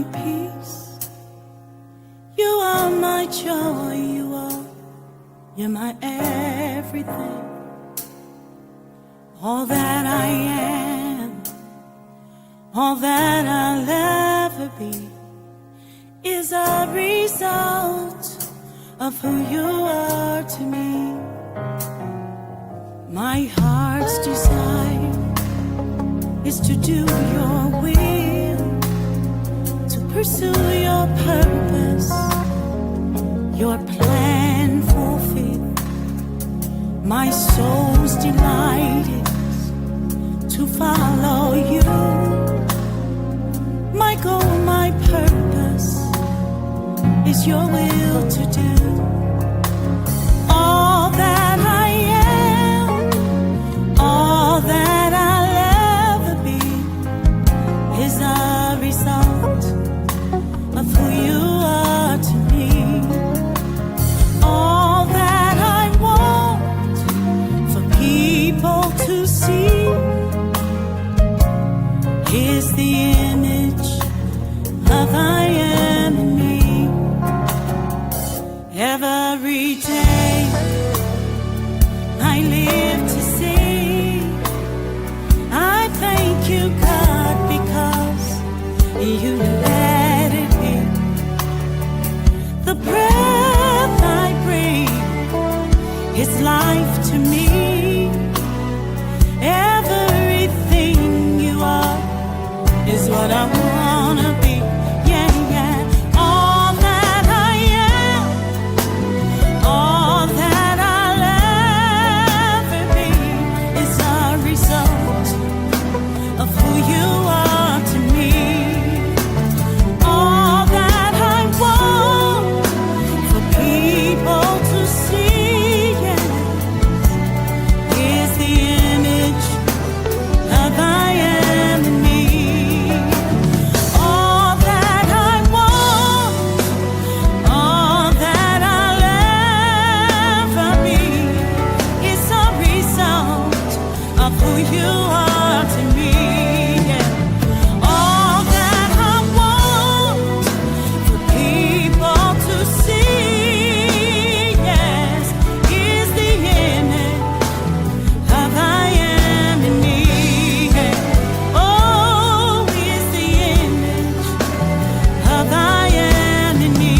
my peace. You are my joy. You're my everything. All that I am, all that I'll ever be is a result of who you are to me. My heart's desire is to do your will, to pursue your purpose, your plan fulfilled. My soul's delight is to follow you. My goal, my purpose is your will to do. All that I am, all that I'll ever be is a result of who you are to me. All that I want for people to see is the image of I am in me. Every day I live to see. I thank you, God, because you let it be. The breath I breathe is life to me. Everything you are is what I wanna be. Yeah, yeah. All that I am, all that I'll ever be is a result of who you are to me. All that I want for people to see, yeah, is the image of I am in me. All that I want, all that I'll ever be is a result of who you are to me. Yeah. All that I want for people to see, yes, is the image of I am in me. Yeah. Oh, is the image of I am in me.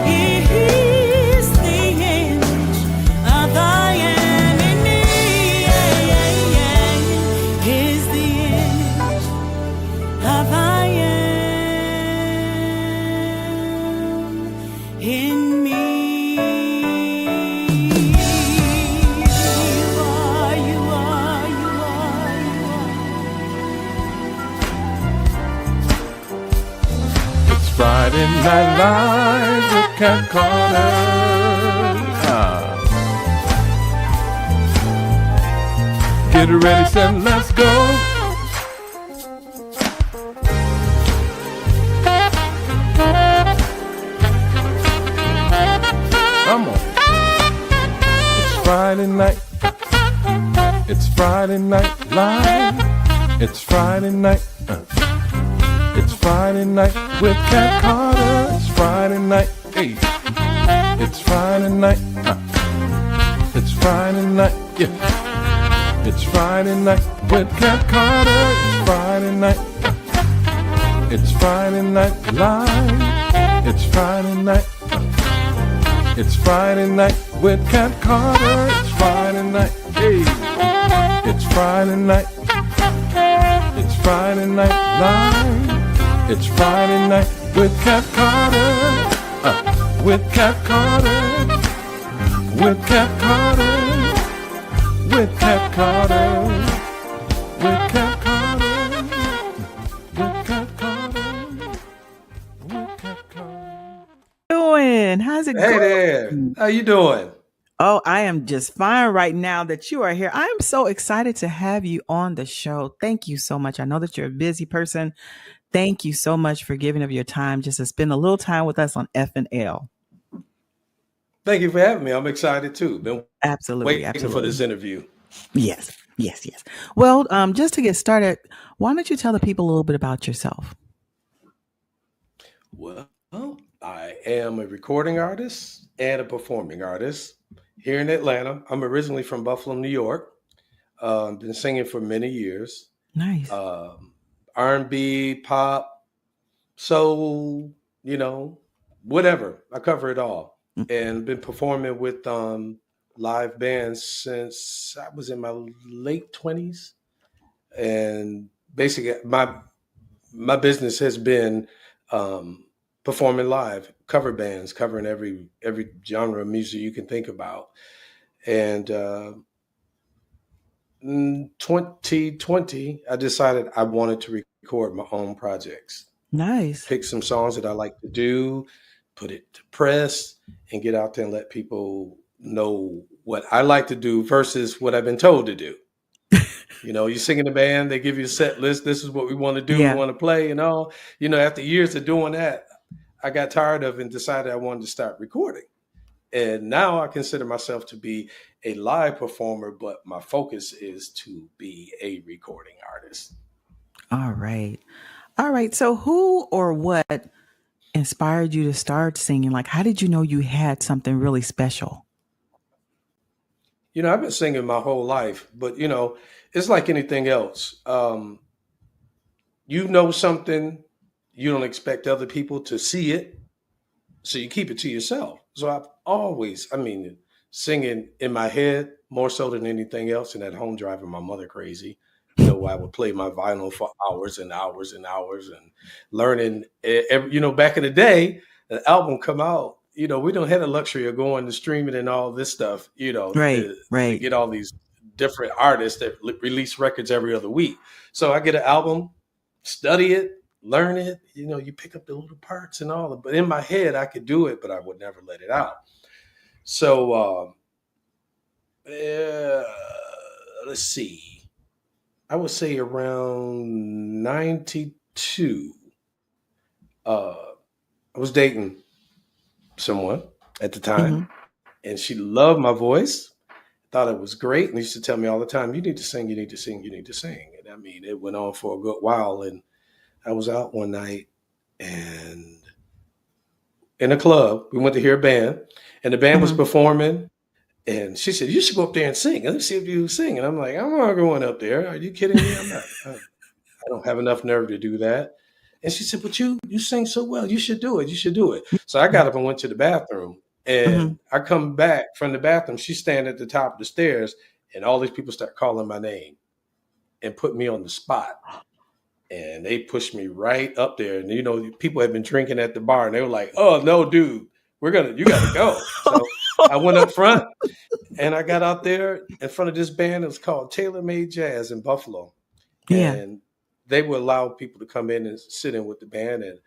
It is the image of I am in me. Yeah, yeah, yeah. Is the image of I am in me. You are, you are, you are, you are. It's Friday Night Live with Cat Carter. Get ready, set, let's go. Come on. It's Friday night. It's Friday Night Live. It's Friday night. It's Friday night with Cat Carter. It's Friday night. Hey. It's Friday night. It's Friday night. Yeah. It's Friday night with Cat Carter. It's Friday night. It's Friday Night Live. It's Friday night. It's Friday night with Cat Carter. It's Friday night. Hey. It's Friday night. It's Friday Night Live. It's Friday night with Cat Carter. With Cat Carter. With Cat Carter. With Cat Carter. With Cat Carter. With Cat Carter. With Cat Carter. Doing? How's it Hey going? there. How you doing? Oh, I am just fine right now that you are here. I am so excited to have you on the show. Thank you so much. I know that you're a busy person. Thank you so much for giving up your time just to spend a little time with us on FNL. Thank you for having me. I'm excited too. Been Absolutely, waiting for this interview. Yes. Well, just to get started, why don't you tell the people a little bit about yourself? Well, I am a recording artist and a performing artist here in Atlanta. I'm originally from Buffalo, New York. Been singing for many years. Nice. Um, R&B, pop, soul, you know, whatever. I cover it all, Mm, and been performing with live bands since I was in my late 20s. And basically, my business has been um, performing live, cover bands, covering every genre of music you can think about. And 2020, I decided I wanted to record my own projects, nice. pick some songs that I like to do, put it to press, and get out there and let people know what I like to do versus what I've been told to do. You sing in the band, they give you a set list. This is what we want to do. We Yeah. want to play and all. After years of doing that, I got tired of it and decided I wanted to start recording. And now I consider myself to be a live performer, but my focus is to be a recording artist. All right. All right. So, who or what inspired you to start singing? Like, how did you know you had something really special? I've been singing my whole life, but it's like anything else. Something, you don't expect other people to see it, so you keep it to yourself. So I've always, singing in my head more so than anything else, and at home driving my mother crazy. I would play my vinyl for hours and hours and hours and learning. Back in the day, an album come out. We don't have the luxury of going to streaming and all this stuff. Right. To Right. get all these different artists that release records every other week. So I get an album, study it, learn it. You pick up the little parts and all. But in my head, I could do it, but I would never let it out. So let's see. I would say around 92. I was dating someone at the time, Hmm. and she loved my voice, thought it was great, and used to tell me all the time, "You need to sing, you need to sing, you need to sing." And it went on for a good while. And I was out one night and in a club, we went to hear a band, and the band was Hmm. performing. And she said, "You should go up there and sing. Let me see if you sing." And I'm like, "I'm not going up there. Are you kidding me? I'm not. I don't have enough nerve to do that." And she said, "But you sing so well. You should do it. You should do it." So I got up and went to the bathroom. Hmm. And I come back from the bathroom. She's standing at the top of the stairs, and all these people start calling my name and put me on the spot. And they pushed me right up there. And people had been drinking at the bar, and they were like, "Oh no, dude, you got to go." So I went up front. And I got out there in front of this band. It was called Tailor Made Jazz in Buffalo. Yeah. And they would allow people to come in and sit in with the band. And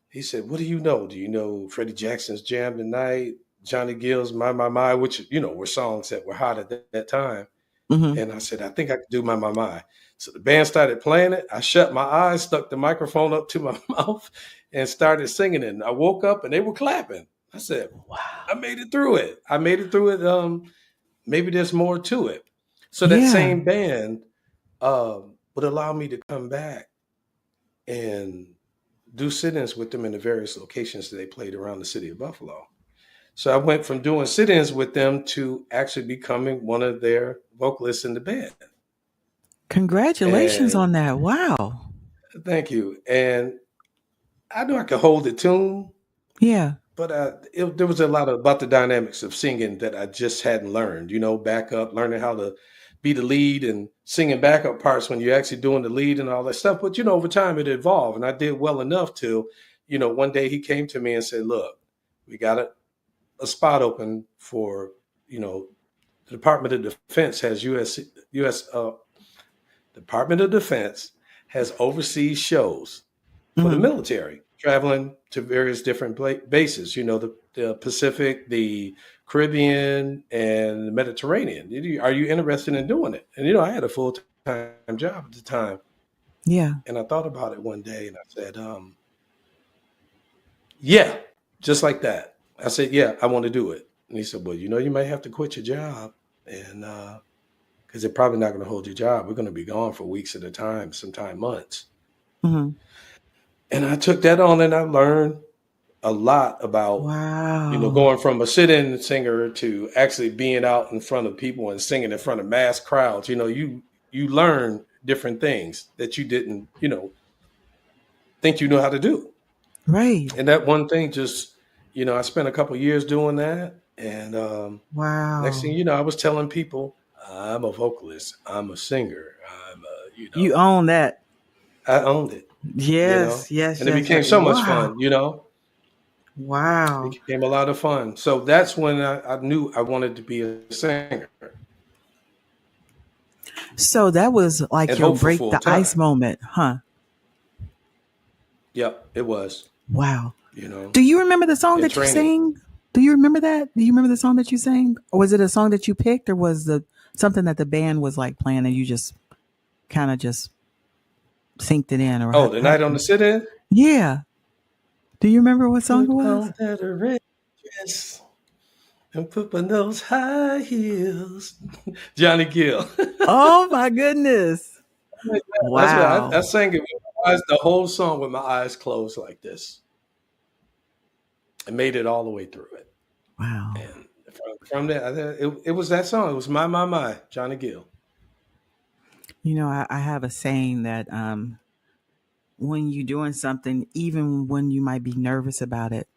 he said, "What do you know? Do you know Freddie Jackson's Jam Tonight, Johnny Gill's My, which, were songs that were hot at that time." Hmm. And I said, "I think I could do My." So the band started playing it. I shut my eyes, stuck the microphone up to my mouth, and started singing it. And I woke up and they were clapping. I said, Wow. I made it through it. I made it through it. Maybe there's more to it. So that Yeah. same band would allow me to come back and do sit-ins with them in the various locations that they played around the city of Buffalo. So I went from doing sit-ins with them to actually becoming one of their vocalists in the band. Congratulations And on that. Wow. thank you. And I knew I could hold the tune, Yeah. but there was a lot about the dynamics of singing that I just hadn't learned. Backup, learning how to be the lead and singing backup parts when you're actually doing the lead and all that stuff. But over time it evolved, and I did well enough to, one day he came to me and said, "Look, we got a spot open for, the Department of Defense has U.S. Department of Defense has overseas shows for the Hmm. military, traveling to various different bases, the Pacific, the Caribbean, and the Mediterranean. Are you interested in doing it?" And, I had a full-time job at the time. Yeah. And I thought about it one day and I said, yeah, just like that. I said, "Yeah, I want to do it." And he said, "Well, you might have to quit your job. And, because they're probably not going to hold your job. We're going to be gone for weeks at a time, sometime months." Hmm. And I took that on and I learned a lot about, Wow. going from a sit-in singer to actually being out in front of people and singing in front of mass crowds. You learn different things that you didn't, think you know how to do. Right. And that one thing just, I spent a couple years doing that. And next thing Wow. you know, I was telling people, I'm a vocalist, I'm a singer, You own that. I owned it, Yes, yes, and it yes, became yes. so much Wow. fun, it Wow. became a lot of fun. So that's when I knew I wanted to be a singer So that was like and your hope for break full the ice time. moment, huh? Yep, it was, Wow. you know, Do you remember the song in that you training. sang? Do you remember that? Do you remember the song that you sang? Or was it a song that you picked or was the something that the band was like playing and you just kind of just synced it in or Oh, the how night on the sit-in? Yeah. Do you remember what song it Put was? on that red dress and put on those high heels. Johnny Gill. Oh my goodness. That's what I Wow. sang it with my eyes, the whole song with my eyes closed like this. I made it all the way through it. Wow. And from there, it was that song. It was My, Johnny Gill. I have a saying that when you're doing something, even when you might be nervous about it,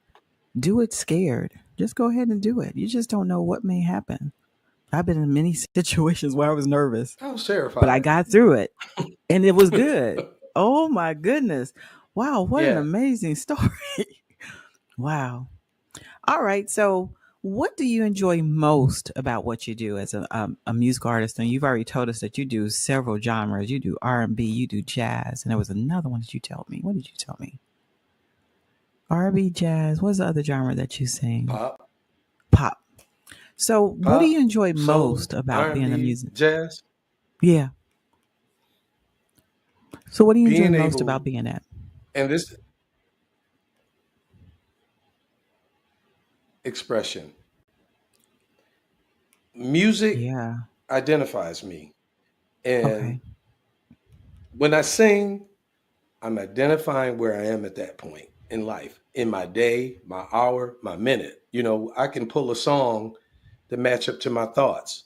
do it scared. Just go ahead and do it. You just don't know what may happen. I've been in many situations where I was nervous, I was but I terrified. got through it and it was good. Oh my goodness. Wow, what an Yeah. amazing story. Wow. All right. So, what do you enjoy most about what you do as a music artist? And you've already told us that you do several genres. You do R&B, you do jazz, and there was another one that you told me. What did you tell me? R&B, jazz. What's the other genre that you sing? Pop, Pop. So, what do you pop, enjoy soul, most about being a R&B, music? jazz. Yeah. So, what do you enjoy Being most about able, being that? and this expression, music Yeah. identifies me. And Okay. when I sing, I'm identifying where I am at that point in life, in my day, my hour, my minute. I can pull a song to match up to my thoughts.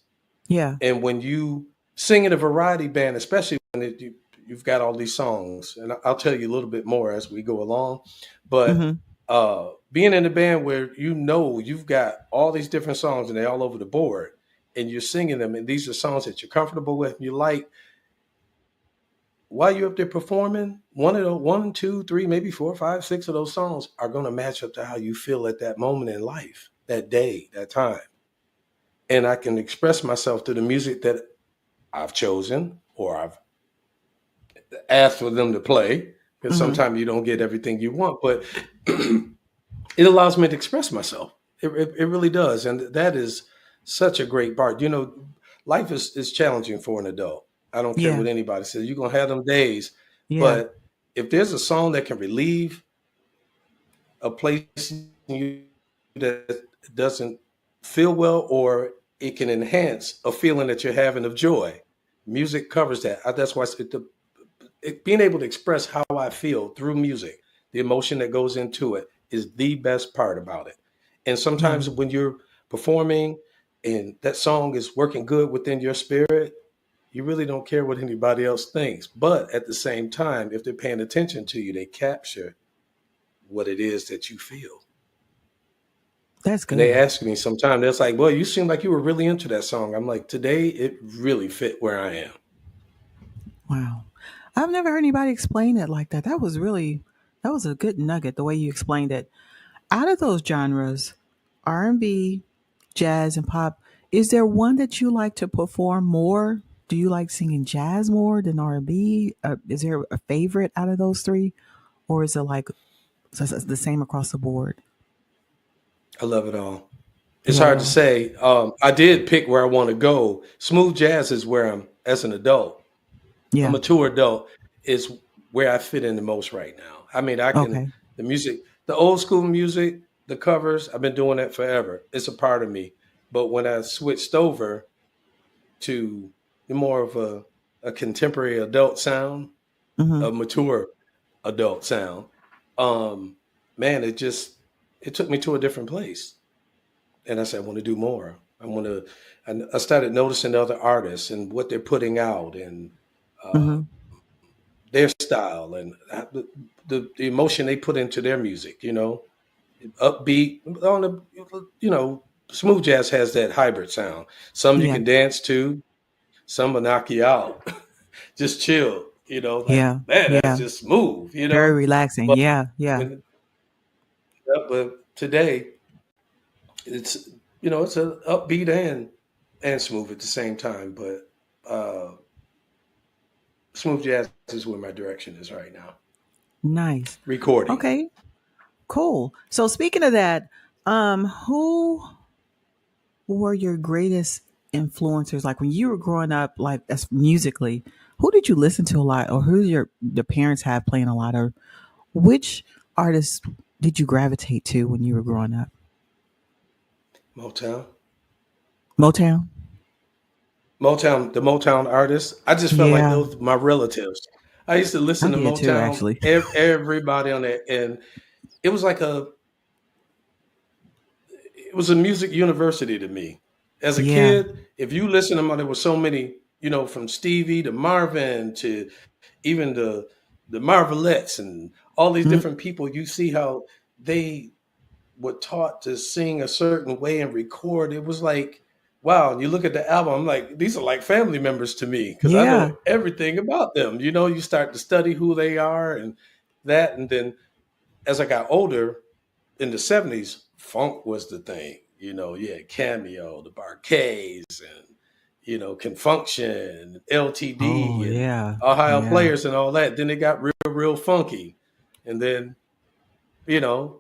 Yeah. And when you sing in a variety band, especially when you've got all these songs, and I'll tell you a little bit more as we go along, but Mm-hmm. being in a band where you've got all these different songs and they're all over the board, and you're singing them, and these are songs that you're comfortable with, and you like, while you're up there performing, one, two, three, maybe four, five, six of those songs are going to match up to how you feel at that moment in life, that day, that time. And I can express myself through the music that I've chosen or I've asked for them to play, because Mm-hmm. sometimes you don't get everything you want, but it allows me to express myself. It really does. And that is such a great part. Life is challenging for an adult. I don't care Yeah. what anybody says. You're going to have them days. Yeah. But if there's a song that can relieve a place in you that doesn't feel well, or it can enhance a feeling that you're having of joy, music covers that. That's why being able to express how I feel through music, the emotion that goes into it, is the best part about it. And Yeah. sometimes when you're performing and that song is working good within your spirit, you really don't care what anybody else thinks. But at the same time, if they're paying attention to you, they capture what it is that you feel. That's And they good. ask me sometimes, they're like, well, you seem like you were really into that song. I'm like, today it really fit where I am. Wow. I've never heard anybody explain it like that. That was a good nugget the way you explained it. Out of those genres, R&B, jazz and pop, is there one that you like to perform more? Do you like singing jazz more than R&B? Is there a favorite out of those three or is it like it's the same across the board? I love it all. You It's love it hard to all. say. I did pick where I want to go. Smooth jazz is where I'm, as an adult, a Yeah. mature adult, is where I fit in the most right now. I mean, Okay. the music, the old school music, the covers, I've been doing that forever. It's a part of me. But when I switched over to more of a contemporary adult sound, Hmm. a mature adult sound, um, man, it took me to a different place. And I said, I want to do more. I want to. And I started noticing other artists and what they're putting out and uh, Mm-hmm. their style and the emotion they put into their music. Upbeat on the smooth jazz has that hybrid sound. Some you Yeah. can dance to, some will knock you out. Just chill. Like, Yeah. man, that's Yeah. just smooth. Very relaxing. But Yeah. Yeah. when yeah, but today it's it's an upbeat and smooth at the same time. But smooth jazz is where my direction is right now. Nice. Recording. Okay. Cool. So speaking of that, who were your greatest influencers? Like when you were growing up, like as musically, who did you listen to a lot, or who the parents have playing a lot, or which artists did you gravitate to when you were growing up? Motown. Motown. The Motown artists. I just felt like Yeah, those were my relatives. I used to I listen to did too, Motown, actually. everybody on it, and it was like it was a music university to me. As a Yeah. kid, if you listen to them, there were so many, from Stevie to Marvin to even the Marvelettes and all these Mm, different people. You see how they were taught to sing a certain way and record. It was like, wow. And you look at the album, I'm like, these are like family members to me because I know yeah. everything about them. You start to study who they are and that. And then as I got older in the 70s, funk was the thing. You had Cameo, the Barcades, and, Can Function, Oh, LTD, and yeah. Ohio Yeah. Players and all that. Then it got real, real funky. And then,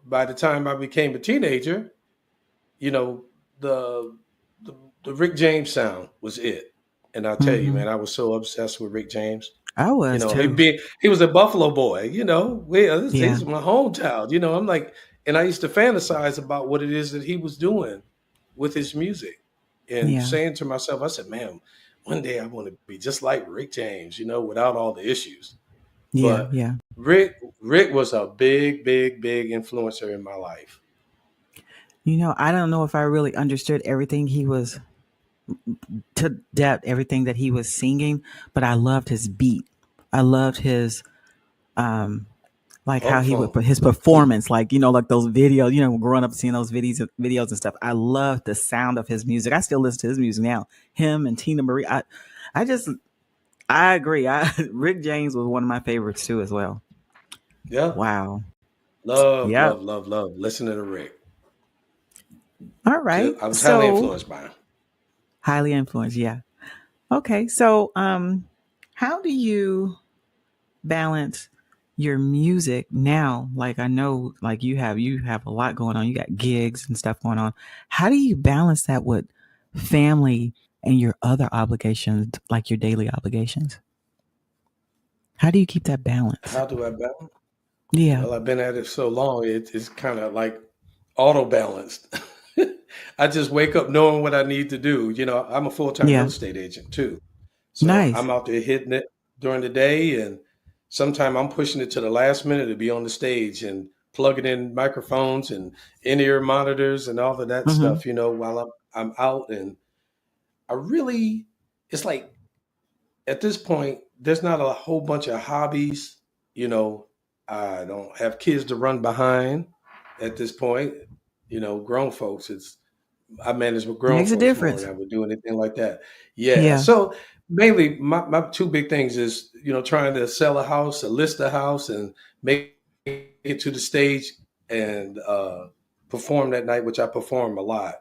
by the time I became a teenager, you know, the, the the Rick James sound was it. And I'll tell you, Hmm. man, I was so obsessed with Rick James. I You was know, he too. be he was a Buffalo boy. Yeah. He's my hometown. I'm like, and I used to fantasize about what it is that he was doing with his music, and Yeah. saying to myself, I said, man, one day I want to be just like Rick James. Without all the issues. Yeah. But Yeah. Rick was a big, big, big influencer in my life. I don't know if I really understood everything he was to depth, everything that he was singing, but I loved his beat. I loved his um like how Funk he would funk. put his performance, like like those videos, growing up seeing those videos and stuff. I love the sound of his music. I still listen to his music now. Him and Tina Marie. I just I agree. Rick James was one of my favorites too as well. Yeah. Wow. Love, Yep. love, love, love. Listening to Rick. All right. I was highly So influenced by him. highly influenced, yeah. Okay. So how do you balance your music now? Like I know like you have a lot going on. You got gigs and stuff going on. How do you balance that with family and your other obligations, like your daily obligations? How do you keep that balance? How do I balance? Yeah. Well, I've been at it so long, it's kind of like auto balanced. I just wake up knowing what I need to do. I'm a full time real Yeah. estate agent too. So Nice. I'm out there hitting it during the day, and sometimes I'm pushing it to the last minute to be on the stage and plugging in microphones and in ear monitors and all of that Mhm. stuff, while I'm out. And I really, it's like at this point, there's not a whole bunch of hobbies. You know, I don't have kids to run behind at this point. Grown folks, I manage with grown Makes a folks more difference. than I would do anything like that. Yeah. Yeah. So mainly my two big things is, trying to sell a house, list a house and make it to the stage and perform that night, which I perform a lot,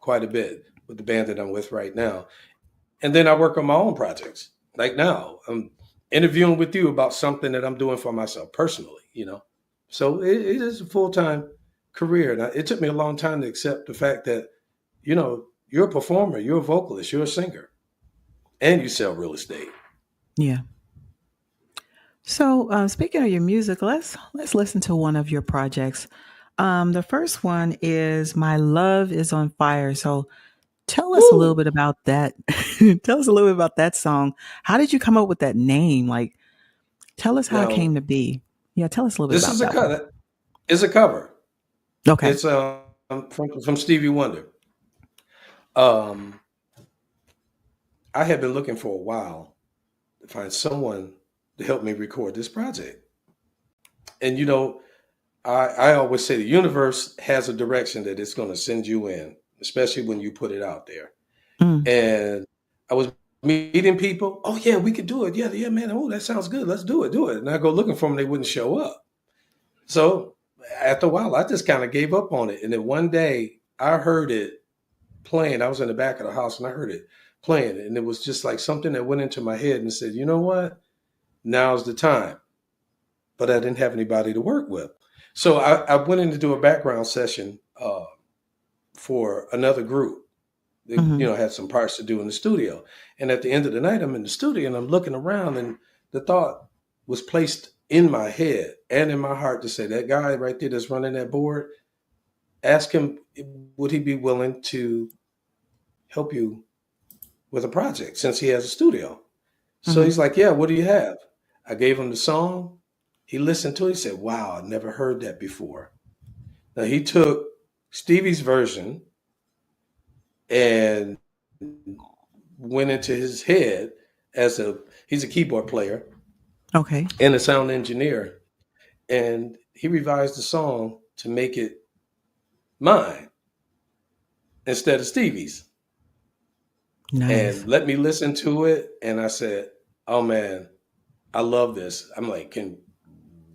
quite a bit with the band that I'm with right now. And then I work on my own projects. Like now, I'm interviewing with you about something that I'm doing for myself personally. So it is a full time career. And it took me a long time to accept the fact that, you're a performer, you're a vocalist, you're a singer, and you sell real estate. Yeah. So, speaking of your music, let's listen to one of your projects. The first one is "My Love Is on Fire." So, tell us a little Woo! bit about that. Tell us a little bit about that song. How did you come up with that name? Like, tell us how it Now, came to be. Yeah, tell us a little bit This about is a that one. cover. It's a cover. Okay. It's from Stevie Wonder. Um, I had been looking for a while to find someone to help me record this project. And I always say the universe has a direction that it's going to send you in, especially when you put it out there. Mm. And I was meeting people. Oh yeah, we could do it. Yeah, man. Oh, that sounds good. Let's do it. And I go looking for them. They wouldn't show up. So after a while, I just kind of gave up on it. And then one day I heard it playing. I was in the back of the house and I heard it playing. And it was just like something that went into my head and said, you know what? Now's the time. But I didn't have anybody to work with. So I went in to do a background session for another group. They, had some parts to do in the studio. And at the end of the night, I'm in the studio and I'm looking around, and the thought was placed in my head and in my heart to say, that guy right there that's running that board, ask him, would he be willing to help you with a project since he has a studio? So he's like, yeah, what do you have? I gave him the song. He listened to it. He said, wow, I never heard that before. Now he took Stevie's version and went into his head he's a keyboard player. Okay. And a sound engineer. And he revised the song to make it mine instead of Stevie's. Nice. And let me listen to it. And I said, oh man, I love this. I'm like,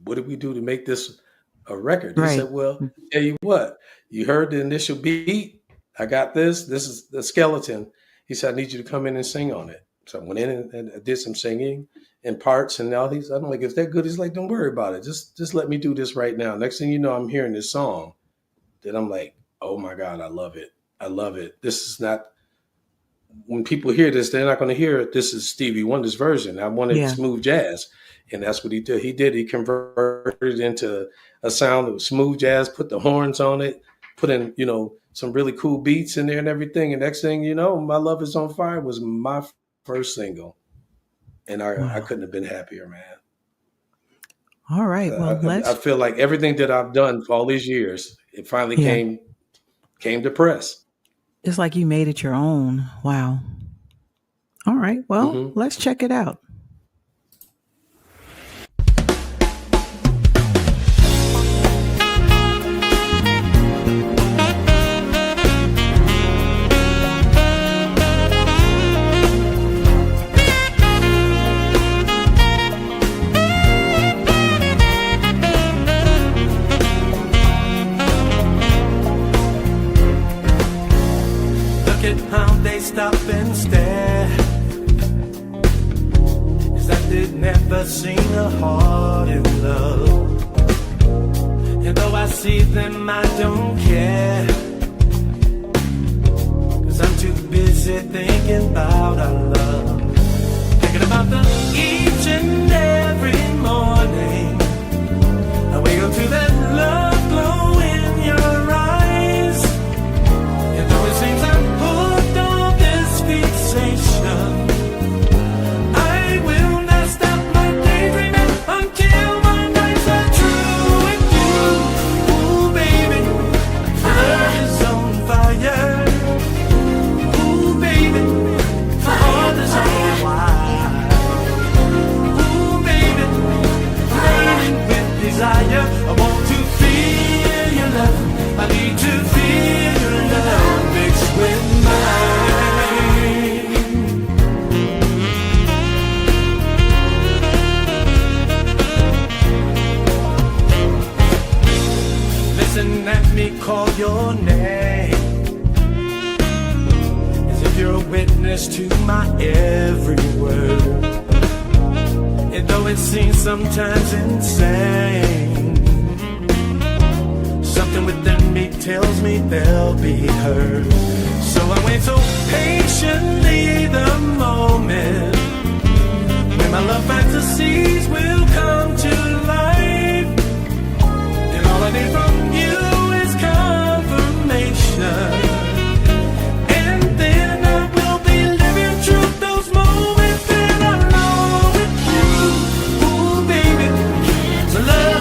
what did we do to make this a record? He said, well, tell you what, you heard the initial beat. I got this. This is the skeleton. He said, I need you to come in and sing on it. So I went in and I did some singing in parts. And now I'm like, is that good? He's like, don't worry about it. Just let me do this right now. Next thing you know, I'm hearing this song. Then I'm like, oh my God, I love it. I love it. This is not, when people hear this, they're not going to hear it. This is Stevie Wonder's version. I wanted smooth jazz. And that's what he did. He converted it into a sound of smooth jazz, put the horns on it, put in, some really cool beats in there and everything. And next thing you know, My Love Is on Fire was my first single. And I couldn't have been happier, man. All right. Well, I feel like everything that I've done for all these years, it finally came to press. It's like you made it your own. Wow. All right. Well, let's check it out. Stop and stare, as if they'd never seen a heart in love. And though I see them, I don't care, 'cause I'm too busy thinking about our love. Thinking about them each and every morning. I wake up to that love glow in your eyes. And though it seems I'm hooked on this fixation, I will not stop my daydreaming until my nights are true with you. Ooh, baby, my love is on fire. Ooh, baby, my heart is on fire. Ooh, baby, raining with desire. I want to feel your love. I need to feel your love mixed with mine. Listen at me call your name, as if you're a witness to my every word. And though it seems sometimes insane, something within me tells me they'll be heard. So I wait so patiently the moment when my love fantasies will come to life. And all I need from you is confirmation. And then I will be living through those moments that I know with you. Ooh, baby, my love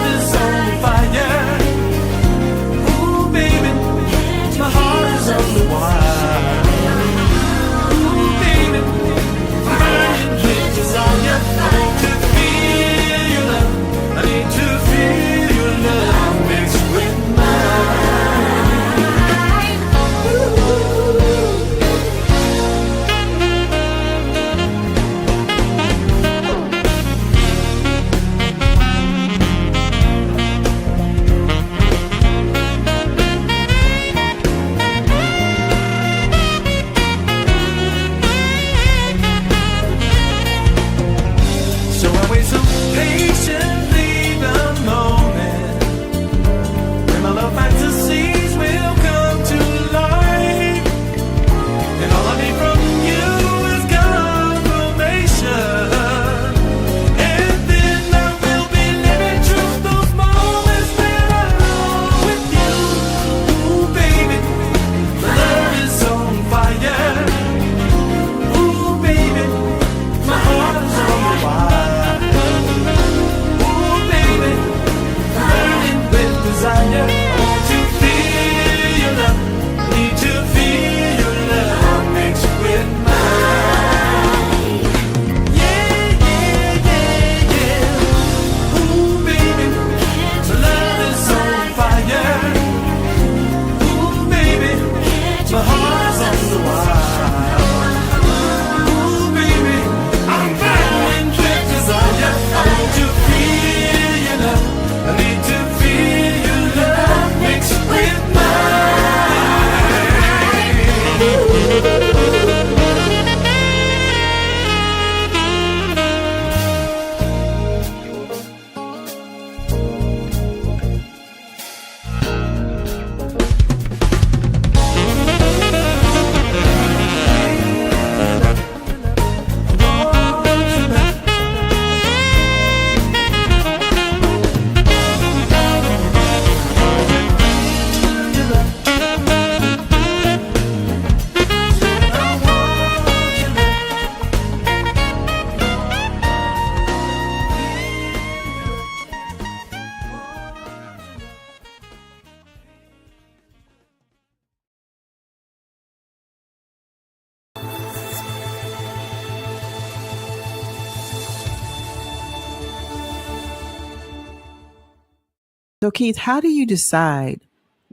So Keith, how do you decide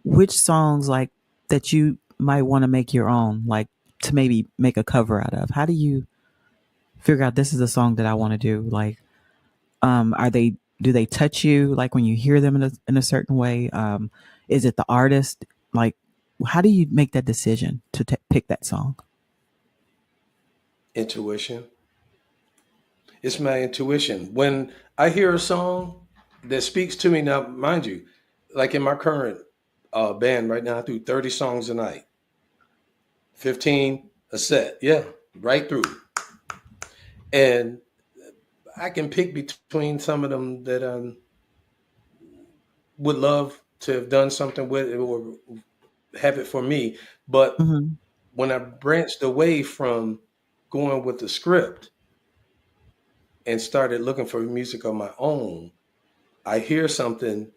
which songs like that you might want to make your own, like to maybe make a cover out of? How do you figure out this is a song that I want to do? Like, are they do they touch you like when you hear them in a certain way? Is it the artist? Like, how do you make that decision to pick that song? Intuition. It's my intuition. When I hear a song that speaks to me now, mind you, like in my current band right now, I do 30 songs a night, 15 a set. Yeah, right through. And I can pick between some of them that would love to have done something with it or have it for me. But Hmm. when I branched away from going with the script and started looking for music on my own, I hear something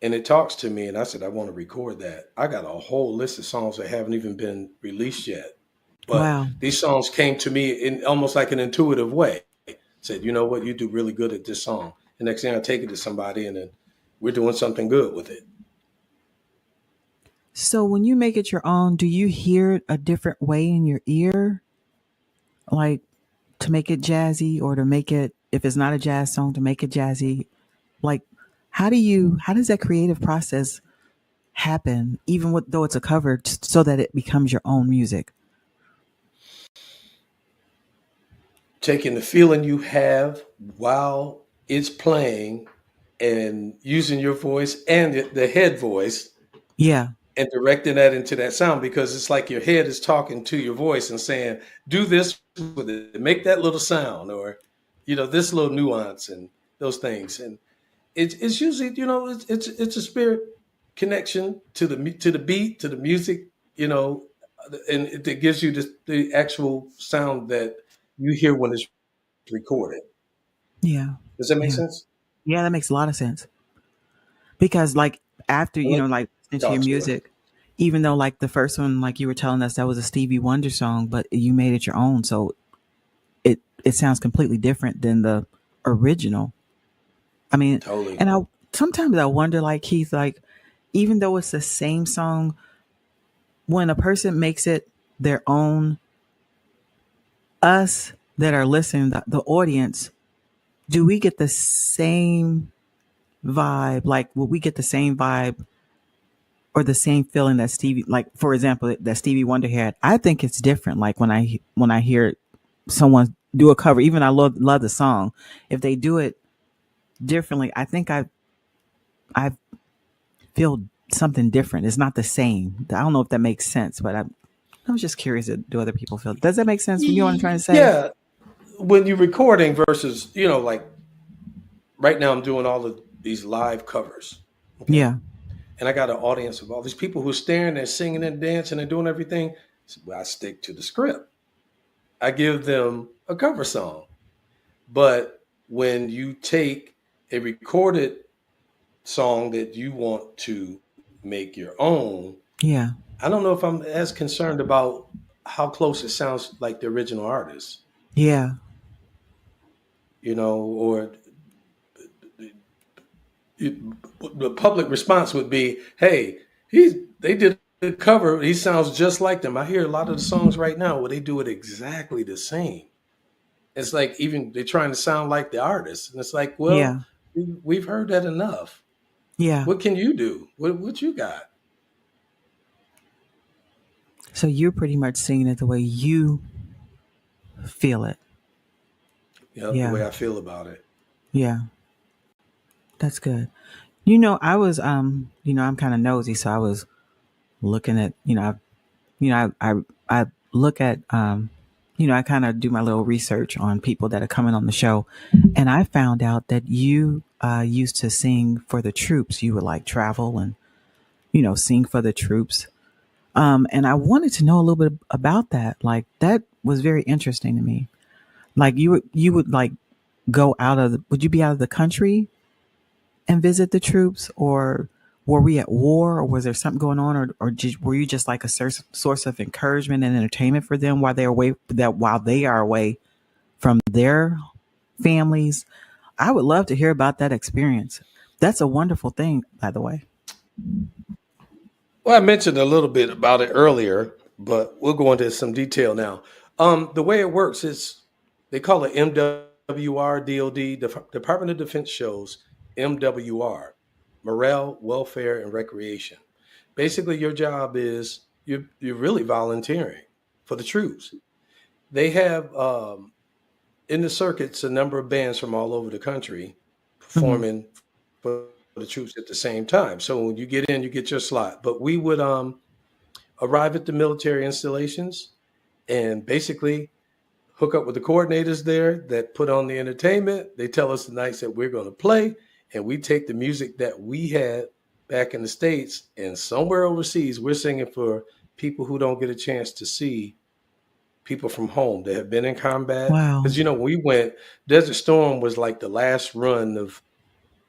and it talks to me, and I said, I want to record that. I got a whole list of songs that haven't even been released yet. But Wow. these songs came to me in almost like an intuitive way. Said, you know what, you do really good at this song. The next thing I take it to somebody and then we're doing something good with it. So when you make it your own, do you hear it a different way in your ear? Like to make it jazzy or to make it, if it's not a jazz song, to make it jazzy? Like, how does that creative process happen, even though it's a cover, so that it becomes your own music? Taking the feeling you have while it's playing and using your voice and the head voice Yeah. and directing that into that sound, because it's like your head is talking to your voice and saying, do this with it, make that little sound, or, this little nuance and those things. And it's usually, it's a spirit connection to the beat, to the music, and it gives you the actual sound that you hear when it's recorded. Yeah. Does that make Yeah. sense? Yeah, that makes a lot of sense. Because like after, I'll let like you into your talk to her. music, even though like the first one, like you were telling us that was a Stevie Wonder song, but you made it your own. So it sounds completely different than the original. I mean, Totally. and I sometimes I wonder, like Keith, like even though it's the same song, when a person makes it their own, us that are listening, the audience, do we get the same vibe? Like, will we get the same vibe or the same feeling that Stevie, like for example, that Stevie Wonder had? I think it's different. Like when I hear someone do a cover, even I love the song, if they do it differently, I think I feel something different. It's not the same. I don't know if that makes sense, but I was just curious. Do other people feel? Does that make sense? You know what I'm trying to say? Yeah. When you're recording versus, like right now I'm doing all of these live covers. Okay. Yeah. And I got an audience of all these people who are staring and singing and dancing and doing everything. So I stick to the script. I give them a cover song. But when you take a recorded song that you want to make your own, Yeah. I don't know if I'm as concerned about how close it sounds like the original artist, Yeah. or the public response would be, "Hey, they did a cover. He sounds just like them." I hear a lot of the songs right now where they do it exactly the same. It's like even they're trying to sound like the artist, and it's like, well, Yeah. we've heard that enough. Yeah. What can you do? What you got? So you're pretty much singing it the way you feel it. The Yeah. way I feel about it. Yeah. That's good. I was I'm kind of nosy, so I was looking at, I look at I kind of do my little research on people that are coming on the show, and I found out that you used to sing for the troops. You would like travel and sing for the troops. And I wanted to know a little bit about that. Like that was very interesting to me. Like you would like go would you be out of the country and visit the troops, or were we at war, or was there something going on, were you just like a source of encouragement and entertainment for them while they are away from their families? I would love to hear about that experience. That's a wonderful thing, by the way. Well, I mentioned a little bit about it earlier, but we'll go into some detail now. The way it works is they call it MWR DOD, Department of Defense shows MWR, Morale, Welfare, and Recreation. Basically, your job is you're really volunteering for the troops. They have in the circuits a number of bands from all over the country Hmm. performing for the troops at the same time. So when you get in, you get your slot. But we would arrive at the military installations and basically hook up with the coordinators there that put on the entertainment. They tell us the nights that we're going to play, and we take the music that we had back in the States and somewhere overseas, we're singing for people who don't get a chance to see people from home that have been in combat. Wow. Because, when we went, Desert Storm was like the last run of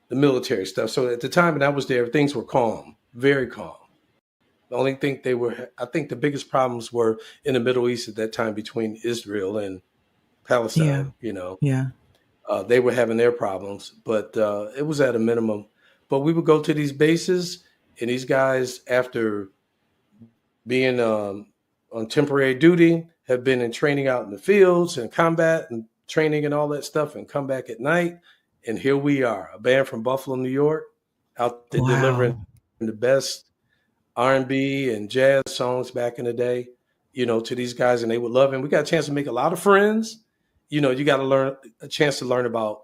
the military stuff. So at the time that I was there, things were calm, very calm. The only thing I think the biggest problems were in the Middle East at that time between Israel and Yeah. Palestine. Yeah. They were having their problems, but it was at a minimum. But we would go to these bases, and these guys, after being on temporary duty, have been in training out in the fields and combat and training and all that stuff, and come back at night. And here we are, a band from Buffalo, New York, out there delivering Wow. the best R&B and jazz songs back in the day, to these guys, and they would love it. And we got a chance to make a lot of friends. You got to learn a chance to learn about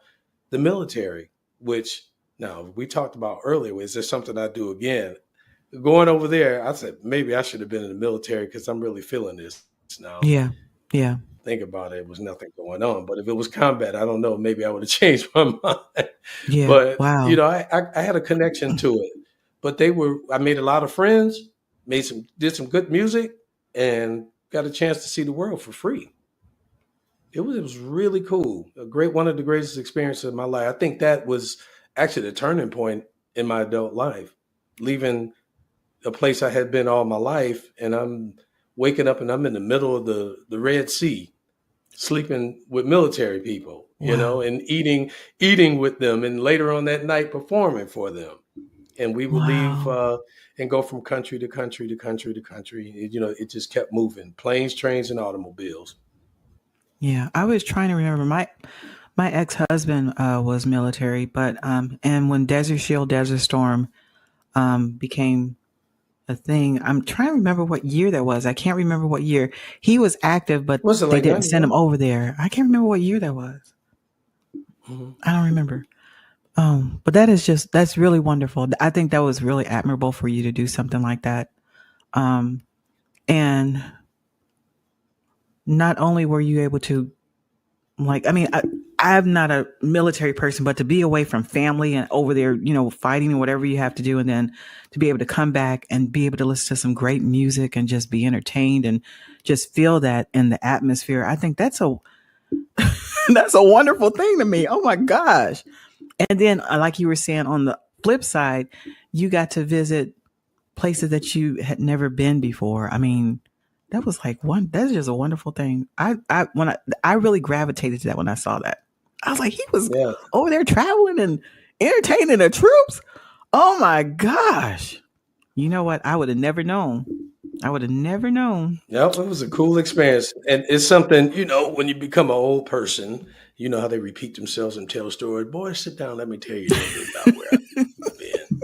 the military, which now we talked about earlier. Is there something I do again? Going over there, I said, maybe I should have been in the military because I'm really feeling this now. Yeah. Yeah. Think about it, it was nothing going on. But if it was combat, I don't know, maybe I would have changed my mind. Yeah. But, Wow. I had a connection to it. But I made a lot of friends, did some good music, and got a chance to see the world for free. It was really cool. One of the greatest experiences of my life. I think that was actually the turning point in my adult life, leaving a place I had been all my life, and I'm waking up and I'm in the middle of the Red Sea, sleeping with military people, Wow. and eating with them, and later on that night performing for them. And we would leave Wow. and go from country to country to country to country. It just kept moving. Planes, trains, and automobiles. Yeah. I was trying to remember my ex-husband was military, but and when Desert Shield, Desert Storm became a thing, I'm trying to remember what year that was. I can't remember what year. He was active, but Was it they like didn't send him 91? over there. I can't remember what year that was. Hmm. I don't remember. But that's really wonderful. I think that was really admirable for you to do something like that. Um, and not only were you able to, like, I mean, I'm not a military person, but to be away from family and over there, fighting and whatever you have to do, and then to be able to come back and be able to listen to some great music and just be entertained and just feel that in the atmosphere, I think that's a that's a wonderful thing to me. Oh my gosh! And then, like you were saying, on the flip side, you got to visit places that you had never been before. I mean, that was like that's just a wonderful thing. I really gravitated to that when I saw that. I was like, he was Yeah. over there traveling and entertaining the troops. Oh my gosh. You know what? I would have never known. I would have never known. Yep, it was a cool experience. And it's something, when you become an old person, you know how they repeat themselves and tell stories. Boy, sit down, let me tell you a little bit about where I've been.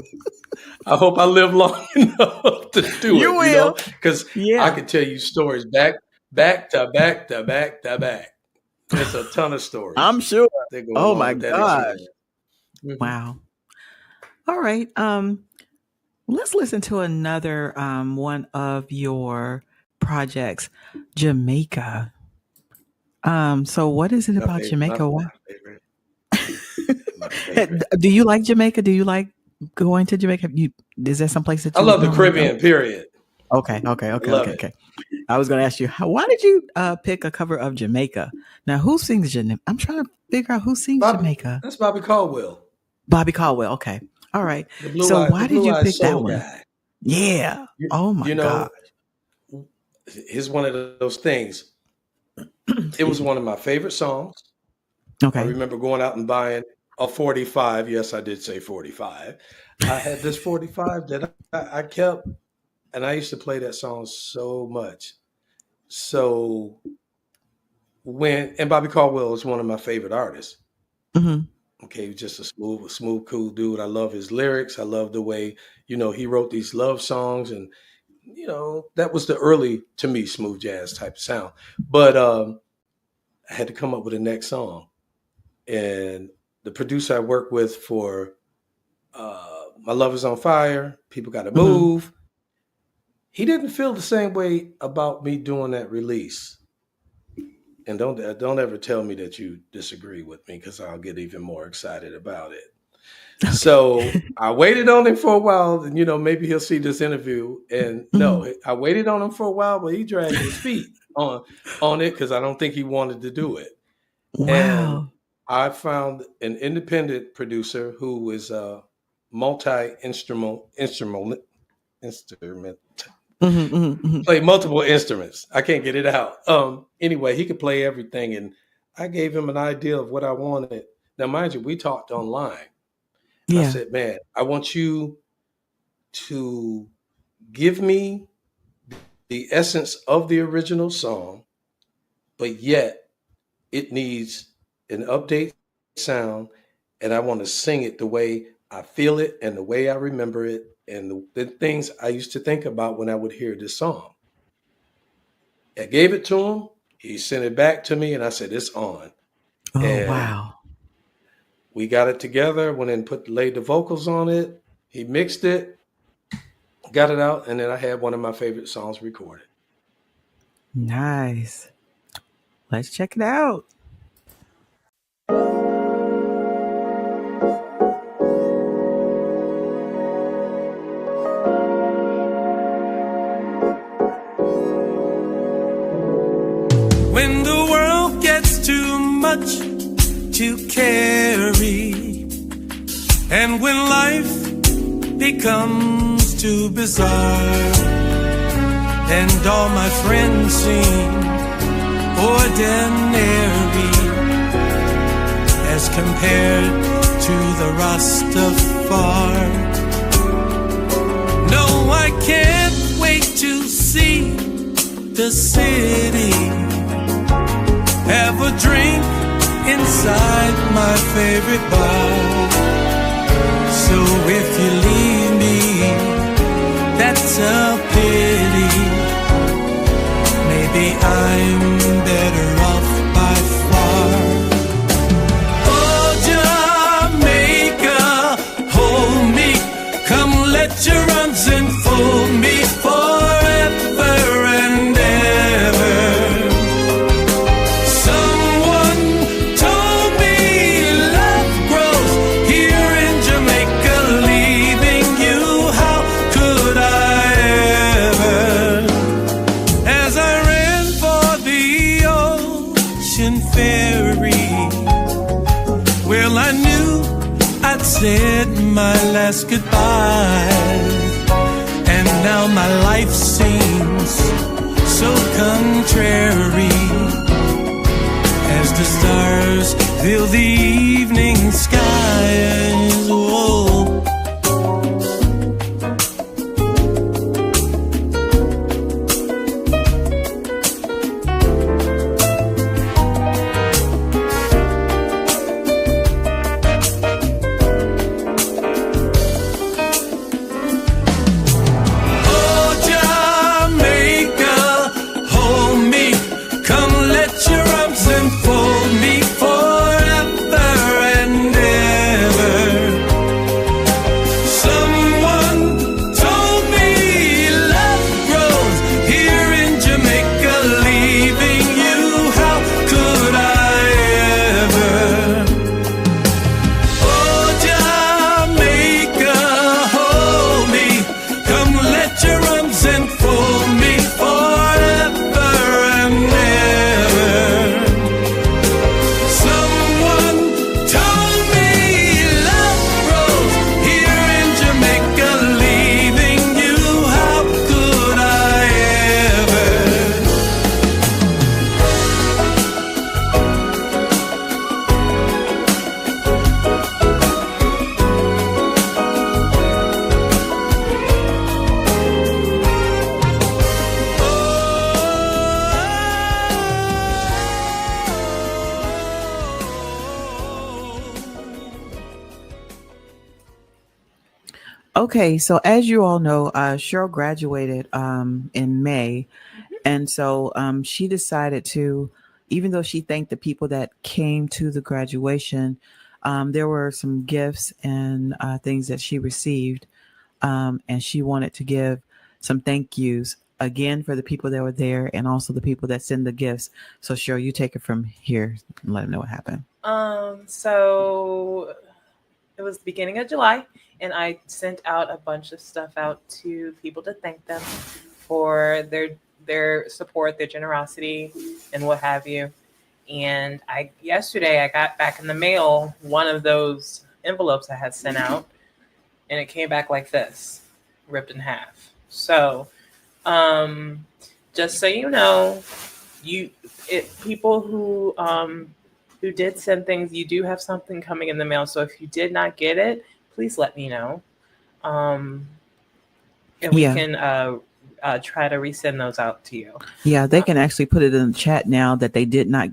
I hope I live long enough to do You it, will. because I Yeah, could tell you stories back to back to back to back. There's a ton of stories I'm sure. that go Oh along my with that gosh. experience. Mhm. Wow. All right. Let's listen to another one of your projects, Jamaica. So what is it My about favorite, Jamaica? What my favorite, my favorite. do you like Jamaica? Do you like going to Jamaica? Is there some place that I you would love the normally go? Caribbean, period. Okay, I love it. okay. I was going to ask you, why did you pick a cover of Jamaica? Now, who sings Jamaica? I'm trying to figure out who sings Jamaica. That's Bobby Caldwell, Bobby Caldwell. Okay, all right. the So why did blue you eyed pick that soul one? guy. Yeah. You, Oh my you God. know, it's one of those things. It was one of my favorite songs. I Okay. remember going out and buying a 45. Yes, I did say 45. I had this 45 that I kept, and I used to play that song so much. So and Bobby Caldwell is one of my favorite artists. Mm-hmm. Okay, he's just a smooth, cool dude. I love his lyrics. I love the way, he wrote these love songs, and that was the early, to me, smooth jazz type of sound. But I had to come up with a next song, and the producer I worked with for My Love Is on Fire, People Gotta Move, he didn't feel the same way about me doing that release. And don't ever tell me that you disagree with me, because I'll get even more excited about it. Okay. So I waited on him for a while, and maybe he'll see this interview. And no, I waited on him for a while, but he dragged his feet on it, because I don't think he wanted to do it. Wow. And I found an independent producer who was multi-instrument. Play multiple instruments. I can't get it out. Anyway, he could play everything, and I gave him an idea of what I wanted. Now, mind you, we talked online. Yeah. I said, man, I want you to give me the essence of the original song, but yet it needs an update sound, and I want to sing it the way I feel it and the way I remember it, and the things I used to think about when I would hear this song. I gave it to him. He sent it back to me, and I said, it's on. Oh, and wow. We got it together, went and laid the vocals on it. He mixed it, got it out, and then I had one of my favorite songs recorded. Nice. Let's check it out. When the world gets too much to carry, and when life becomes too bizarre, and all my friends seem ordinary as compared to the Rastafari. No, I can't wait to see the city, have a drink inside my favorite bar. So if you leave me, that's a pity. Maybe I'm better off by far. Oh, Jamaica, hold me. Come let your arms enfold me forever and ever. Said my last goodbye, and now my life seems so contrary as the stars fill the evening skies. Whoa. Okay, so as you all know, Cheryl graduated in May, and so she decided to, even though she thanked the people that came to the graduation, there were some gifts and things that she received, and she wanted to give some thank yous again for the people that were there and also the people that send the gifts. So Cheryl, you take it from here and let them know what happened. So it was the beginning of July, and I sent out a bunch of stuff out to people to thank them for their support, their generosity, and what have you. And yesterday I got back in the mail one of those envelopes I had sent out, and it came back like this, ripped in half. So, just so you know, people who did send things, you do have something coming in the mail. So if you did not get it, please let me know. And we can try to resend those out to you. Yeah, they can actually put it in the chat now that they did not.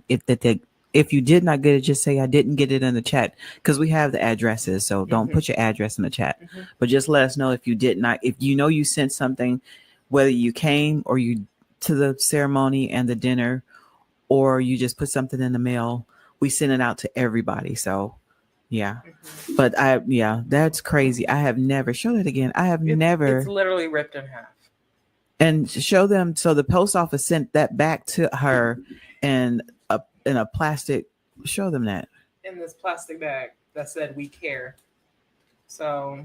If you did not get it, just say I didn't get it in the chat, because we have the addresses. So don't put your address in the chat, but just let us know if you did not. If you know you sent something, whether you came or you to the ceremony and the dinner, or you just put something in the mail, we send it out to everybody. So yeah, but that's crazy. I have never, show that again. I have never. It's literally ripped in half. And show them. So the post office sent that back to her in a plastic. Show them that. In this plastic bag that said "We care." So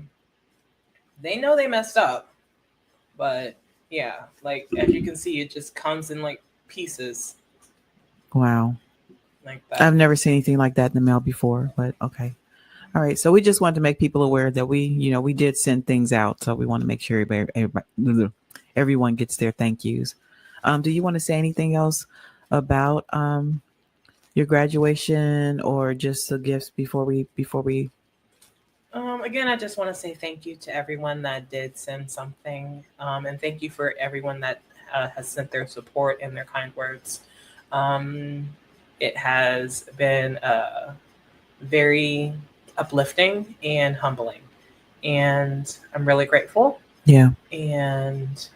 they know they messed up, but yeah, like as you can see, it just comes in like pieces. Wow. Like that. I've never seen anything like that in the mail before, but okay. All right. So we just wanted to make people aware that we did send things out. So we want to make sure everyone gets their thank yous. Do you want to say anything else about your graduation or just the gifts before we? Again, I just want to say thank you to everyone that did send something, and thank you for everyone that has sent their support and their kind words. It has been very uplifting and humbling, and I'm really grateful. Yeah. And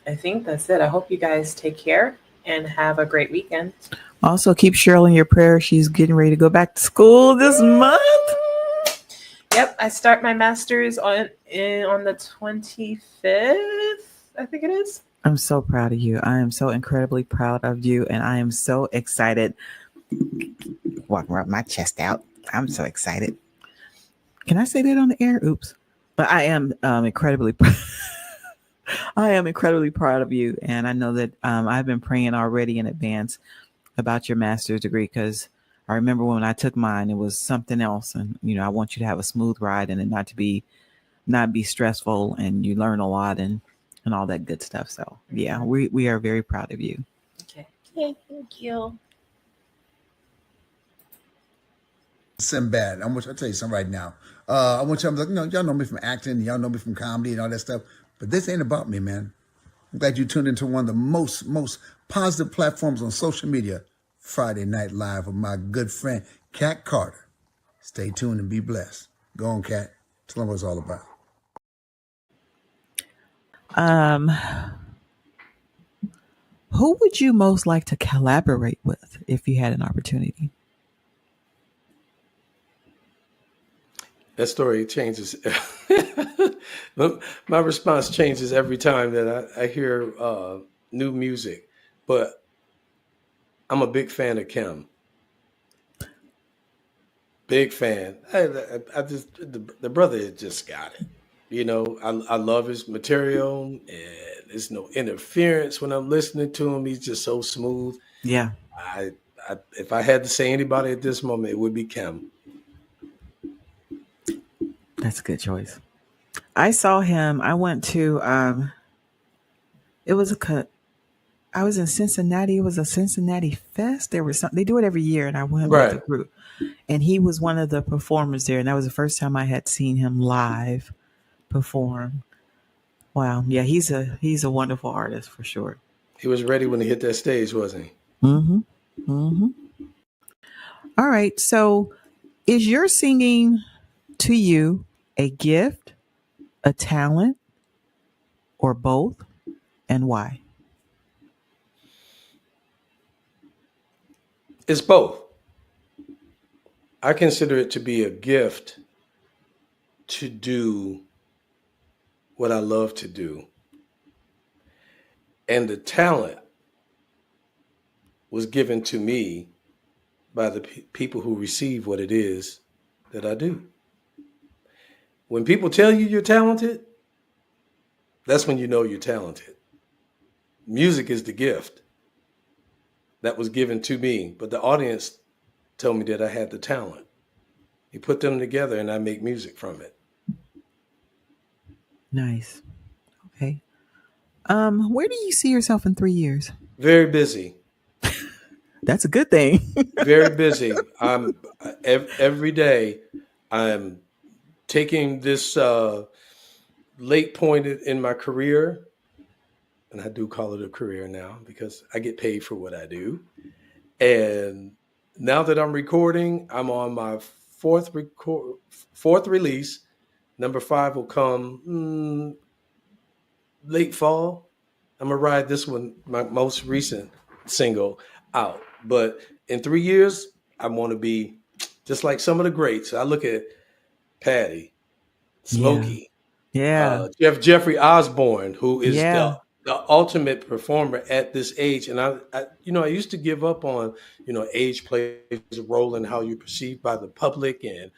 I think that's it. I hope you guys take care and have a great weekend. Also, keep Sherryl in your prayer. She's getting ready to go back to school this month. Yep, I start my master's on the 25th, I think it is. I'm so proud of you. I am so incredibly proud of you, and I am so excited. Walking around my chest out. I'm so excited. Can I say that on the air? Oops. But I am incredibly I am incredibly proud of you, and I know that I've been praying already in advance about your master's degree, because I remember when I took mine, it was something else, and I want you to have a smooth ride and it not be stressful, and you learn a lot and all that good stuff. So yeah, we are very proud of you. Okay, thank you. Sinbad. I'll tell you something right now. I want y'all know me from acting, y'all know me from comedy and all that stuff, but this ain't about me, man. I'm glad you tuned into one of the most positive platforms on social media, Friday Night Live, with my good friend, Kat Carter. Stay tuned and be blessed. Go on, Kat. Tell them what it's all about. Who would you most like to collaborate with if you had an opportunity? That story changes. My response changes every time that I hear new music, but I'm a big fan of Kim. Big fan. I just the brother has just got it. I love his material, and there's no interference when I'm listening to him. He's just so smooth. Yeah. If I had to say anybody at this moment, it would be Kim. That's a good choice. I saw him. I went to it was I was in Cincinnati. It was a Cincinnati Fest. There was something, they do it every year, and I went with the group. And he was one of the performers there, and that was the first time I had seen him live perform. Wow. Yeah, he's a wonderful artist for sure. He was ready when he hit that stage, wasn't he? Mm-hmm. Mm-hmm. All right. So is your singing to you a gift a talent, or both, and why? It's both. I consider it to be a gift to do what I love to do. And the talent was given to me by the people who receive what it is that I do. When people tell you you're talented, that's when you know you're talented. Music is the gift that was given to me, but the audience told me that I had the talent. You put them together and I make music from it. Nice. Okay. Where do you see yourself in 3 years? Very busy. That's a good thing. Very busy. I'm every day I'm taking this late point in my career, and I do call it a career now because I get paid for what I do. And now that I'm recording, I'm on my fourth release. Number 5 will come late fall. I'm gonna ride this one, my most recent single, out. But in 3 years, I want to be just like some of the greats. I look at Patty, Smokey, Yeah. Jeffrey Osborne, who is Yeah. the ultimate performer at this age. And I used to give up on, age plays a role in how you're perceived by the public, and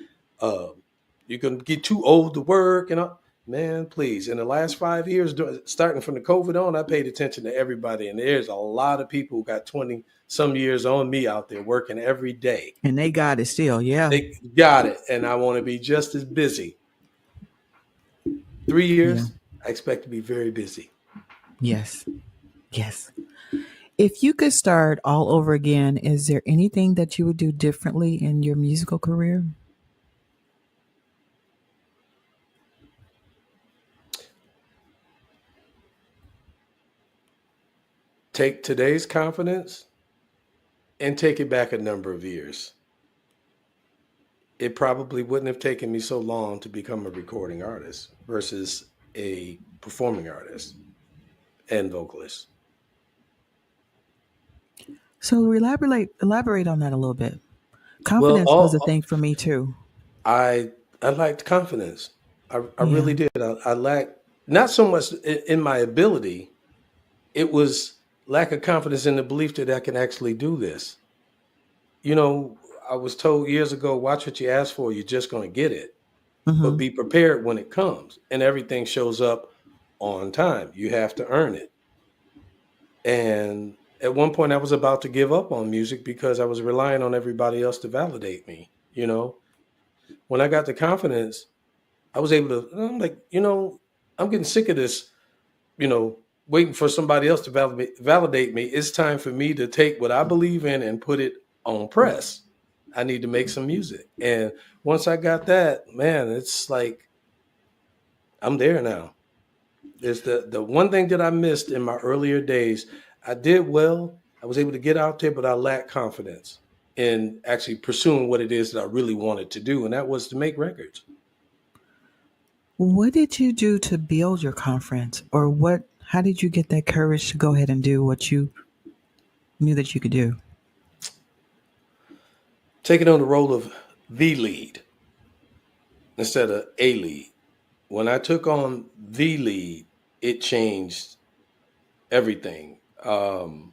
you're gonna get too old to work. And man, please. In the last 5 years, starting from the COVID on, I paid attention to everybody, and there's a lot of people who got 20 some years on me out there working every day. And they got it still. Yeah. They got it, and I want to be just as busy. 3 years, I expect to be very busy. Yes. Yes. If you could start all over again, is there anything that you would do differently in your musical career? Take today's confidence and take it back a number of years. It probably wouldn't have taken me so long to become a recording artist versus a performing artist and vocalist. So elaborate on that a little bit. Confidence was a thing for me too. I lacked confidence. I really did. I lacked not so much in my ability. It was lack of confidence in the belief that I can actually do this. I was told years ago, watch what you ask for. You're just going to get it. But be prepared when it comes. And everything shows up on time. You have to earn it. And at one point, I was about to give up on music because I was relying on everybody else to validate me. When I got the confidence, I was able to, I'm like, I'm getting sick of this, waiting for somebody else to validate me. It's time for me to take what I believe in and put it on press. I need to make some music. And once I got that, man, it's like, I'm there now. There's the one thing that I missed in my earlier days. I did well. I was able to get out there, but I lacked confidence in actually pursuing what it is that I really wanted to do. And that was to make records. What did you do to build your confidence, or how did you get that courage to go ahead and do what you knew that you could do? Taking on the role of the lead instead of a lead. When I took on the lead, it changed everything. Over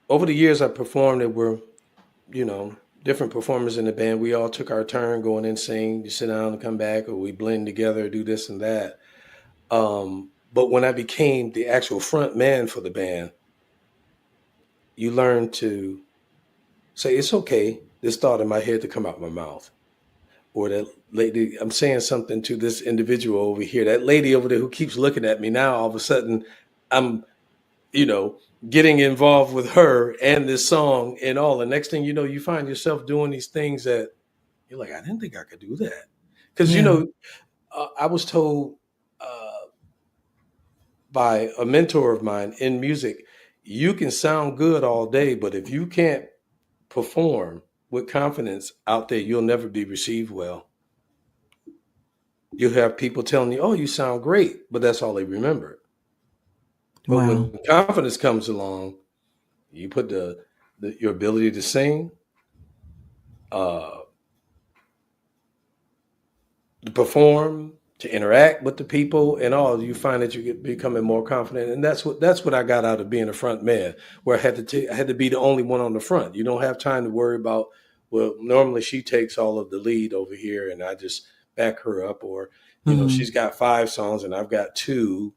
the years I performed, there were, different performers in the band. We all took our turn going in, sing, you sit down and come back, or we blend together, do this and that. But when I became the actual front man for the band, you learn to say, it's okay, this thought in my head to come out my mouth. Or that lady, I'm saying something to this individual over here, that lady over there who keeps looking at me now, all of a sudden I'm, getting involved with her and this song and all. The next thing you know, you find yourself doing these things that you're like, I didn't think I could do that. Because, I was told by a mentor of mine in music, you can sound good all day, but if you can't perform with confidence out there, you'll never be received well. You have people telling you, "Oh, you sound great," but that's all they remember. But Wow. when confidence comes along, you put your ability to sing, uh, to perform, to interact with the people, and all. You find that you get becoming more confident, and that's what I got out of being a front man, where I had to be the only one on the front. You don't have time to worry about. Well, normally she takes all of the lead over here, and I just back her up, or she's got 5 songs and I've got 2.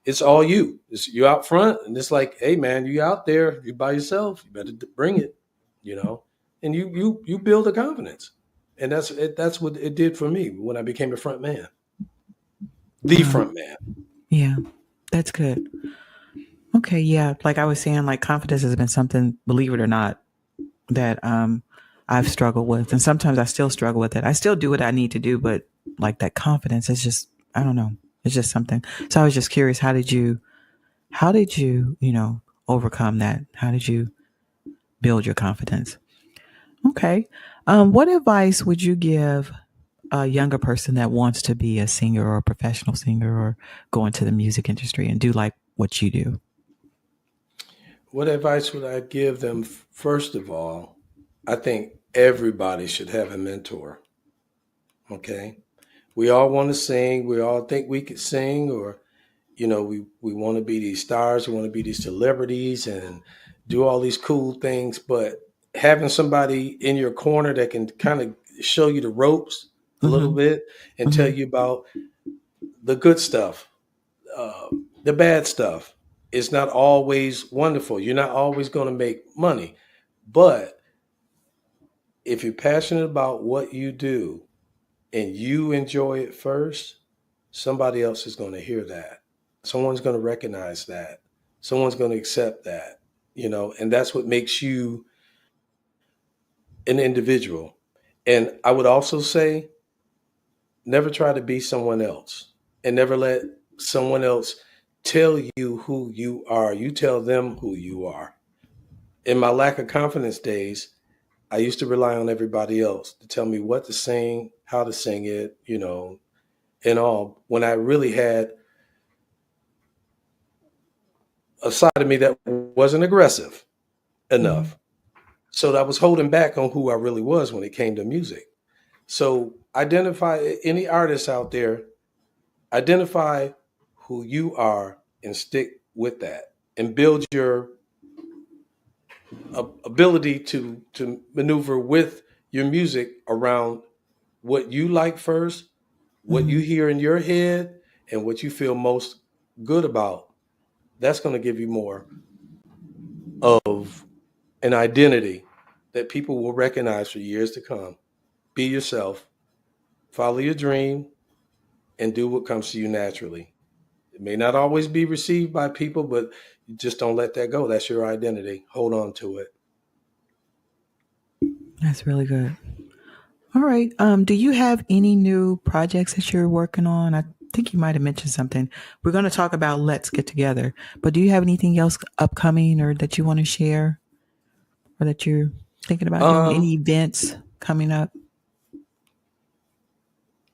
It's all you. It's you out front, and it's like, hey man, you out there, you by yourself. You better bring it, and you build a confidence, and that's what it did for me when I became a front man, the Wow. front man. Yeah, that's good. Okay, yeah. Like I was saying, like confidence has been something, believe it or not, that I've struggled with, and sometimes I still struggle with it. I still do what I need to do, but like that confidence is just, I don't know, it's just something. So I was just curious, how did you, overcome that? How did you build your confidence? Okay. What advice would you give a younger person that wants to be a singer or a professional singer or go into the music industry and do like what you do? What advice would I give them? First of all, I think everybody should have a mentor. Okay. We all want to sing. We all think we could sing, or, we want to be these stars. We want to be these celebrities and do all these cool things. But having somebody in your corner that can kind of show you the ropes a little Mm-hmm. bit and tell Mm-hmm. you about the good stuff, the bad stuff, is not always wonderful. You're not always going to make money. But if you're passionate about what you do and you enjoy it first, somebody else is going to hear that. Someone's going to recognize that. Someone's going to accept that, and that's what makes you an individual. And I would also say, never try to be someone else, and never let someone else tell you who you are. You tell them who you are. In my lack of confidence days, I used to rely on everybody else to tell me what to sing, how to sing it, and all, when I really had a side of me that wasn't aggressive Mm-hmm. enough. So that I was holding back on who I really was when it came to music. So identify any artist out there, identify who you are and stick with that, and build your ability to maneuver with your music around what you like first, what you Mm-hmm. hear in your head, and what you feel most good about. That's going to give you more of an identity that people will recognize for years to come. Be yourself, follow your dream, and do what comes to you naturally. It may not always be received by people, but you just don't let that go. That's your identity. Hold on to it. That's really good. All right. Do you have any new projects that you're working on? I think you might have mentioned something. We're going to talk about Let's Get Together, but do you have anything else upcoming or that you want to share or that you're thinking about doing? Um, Any events coming up?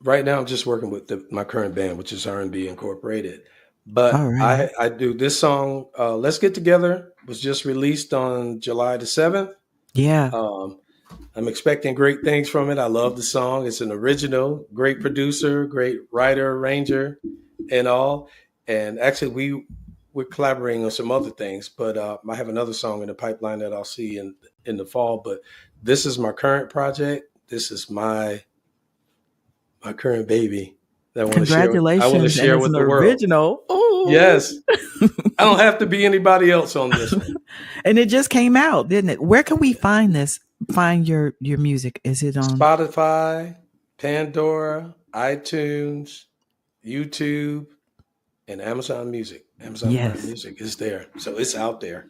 right now, I'm just working with my current band, which is R&B Incorporated. But All right. I do this song. Let's Get Together was just released on July the 7th. Yeah. Um, I'm expecting great things from it. I love the song. It's an original, great producer, great writer, arranger, and all. And actually, we're collaborating on some other things, but I have another song in the pipeline that I'll see in the fall. But this is my current project. This is my current baby that I want to share. I want to Congratulations. And share it's with an the world. original. Oh. Yes, I don't have to be anybody else on this one. And it just came out, didn't it? Where can we find this? Find your music? Is it on? Spotify, Pandora, iTunes, YouTube, and Amazon Music. Amazon Prime Yes. Music is there. So it's out there.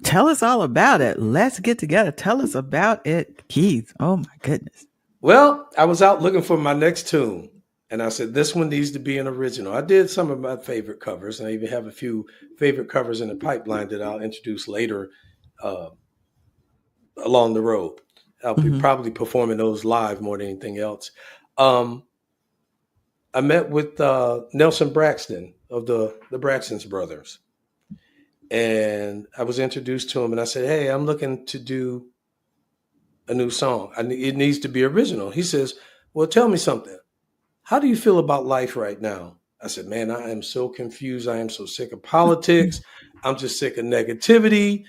Tell us all about it. Let's get together. Tell us about it, Keith. Oh my goodness. Well, I was out looking for my next tune, and I said, this one needs to be an original. I did some of my favorite covers, and I even have a few favorite covers in the pipeline that I'll introduce later uh, along the road. I'll be Hmm. probably performing those live more than anything else. Um, I met with Nelson Braxton of the Braxton's brothers, and I was introduced to him, and I said, "Hey, I'm looking to do a new song. It needs to be original." He says, "Well, tell me something. How do you feel about life right now?" I said, "Man, I am so confused. I am so sick of politics. I'm just sick of negativity.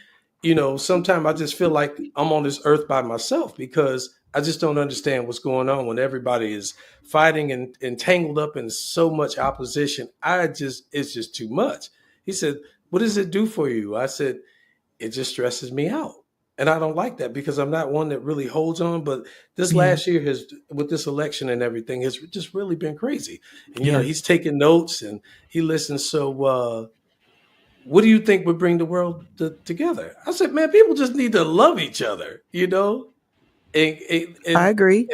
Sometimes I just feel like I'm on this earth by myself because I just don't understand what's going on when everybody is fighting and tangled up in so much opposition. It's just too much." He said, "What does it do for you?" I said, "It just stresses me out. And I don't like that because I'm not one that really holds on. But this Yeah. last year with this election and everything, has just really been crazy. And, Yeah. he's taking notes and he listens. So what do you think would bring the world together?" I said, "Man, people just need to love each other, and I agree.